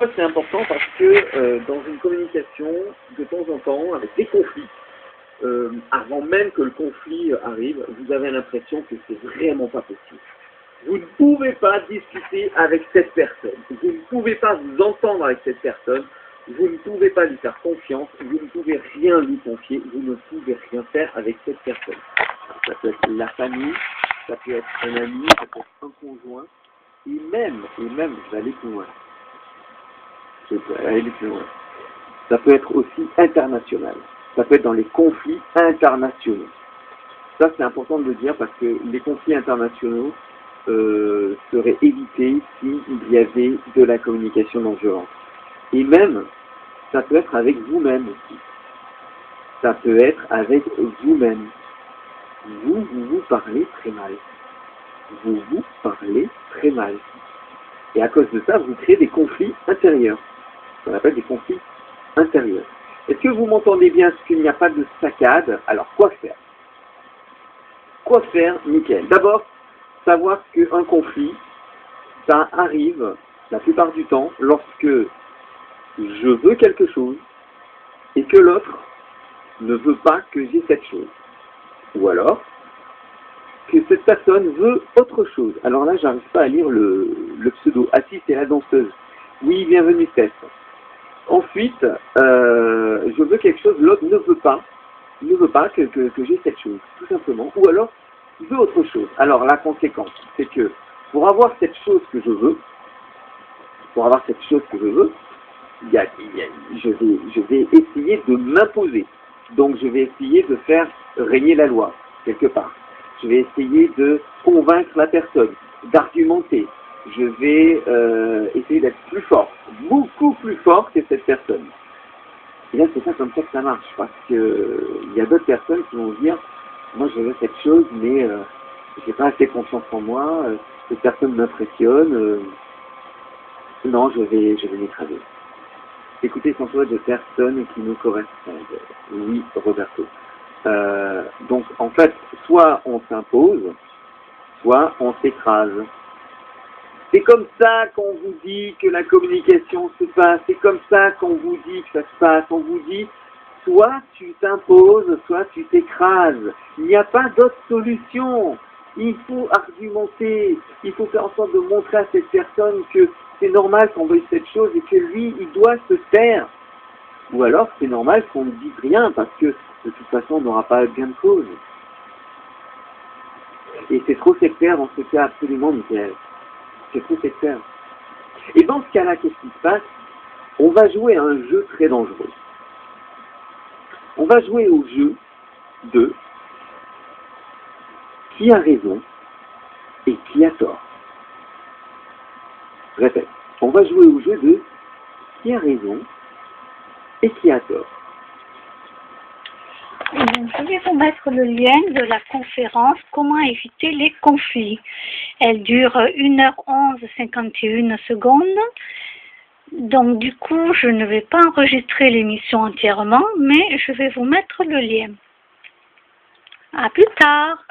C'est important parce que dans une communication, de temps en temps, avec des conflits, avant même que le conflit arrive, vous avez l'impression que c'est vraiment pas possible. Vous ne pouvez pas discuter avec cette personne. Vous ne pouvez pas vous entendre avec cette personne. Vous ne pouvez pas lui faire confiance. Vous ne pouvez rien lui confier. Vous ne pouvez rien faire avec cette personne. Ça peut être la famille, ça peut être un ami, ça peut être un conjoint. Et même, je vais aller plus loin. Ça peut être aussi international. Ça peut être dans les conflits internationaux. Ça, c'est important de le dire parce que les conflits internationaux seraient évités s'il y avait de la communication non violente. Et même, ça peut être avec vous-même aussi. Ça peut être avec vous-même. Vous parlez très mal. Vous parlez très mal. Et à cause de ça, vous créez des conflits intérieurs. On appelle des conflits intérieurs. Est-ce que vous m'entendez bien? Est-ce qu'il n'y a pas de saccade? Alors, quoi faire? Quoi faire, Mickaël? D'abord, savoir qu'un conflit, ça arrive la plupart du temps lorsque je veux quelque chose et que l'autre ne veut pas que j'ai cette chose. Ou alors, que cette personne veut autre chose. Alors là, j'arrive pas à lire le pseudo. Ah si, c'est la danseuse. Oui, bienvenue Steph. Ensuite, je veux quelque chose, l'autre ne veut pas que j'ai cette chose, tout simplement. Ou alors, il veut autre chose. Alors la conséquence, c'est que pour avoir cette chose que je veux, je vais essayer de m'imposer. Donc je vais essayer de faire régner la loi, quelque part. Je vais essayer de convaincre la personne, d'argumenter. Je vais essayer d'être plus fort, beaucoup plus fort que cette personne. Et là, c'est pas comme ça que ça marche, parce que il y a d'autres personnes qui vont dire, moi je veux cette chose, mais j'ai pas assez confiance en moi, cette personne m'impressionne, non, je vais m'écraser. Écoutez, s'entourer de personnes qui nous correspondent. Oui, Roberto. Donc, en fait, soit on s'impose, soit on s'écrase. C'est comme ça qu'on vous dit que la communication se passe, c'est comme ça qu'on vous dit que ça se passe. On vous dit, soit tu t'imposes, soit tu t'écrases. Il n'y a pas d'autre solution. Il faut argumenter, il faut faire en sorte de montrer à cette personne que c'est normal qu'on veuille cette chose et que lui, il doit se taire. Ou alors, c'est normal qu'on ne dise rien parce que de toute façon, on n'aura pas gain de cause. Et c'est trop sectaire dans ce cas, absolument, Mickaël. C'est trop sectaire. Et dans ce cas-là, qu'est-ce qui se passe? On va jouer à un jeu très dangereux. On va jouer au jeu de qui a raison et qui a tort. Je répète, on va jouer au jeu de qui a raison et qui a tort. Je vais vous mettre le lien de la conférence « Comment éviter les conflits ». Elle dure 1h11, 51 secondes. Donc du coup, je ne vais pas enregistrer l'émission entièrement, mais je vais vous mettre le lien. À plus tard.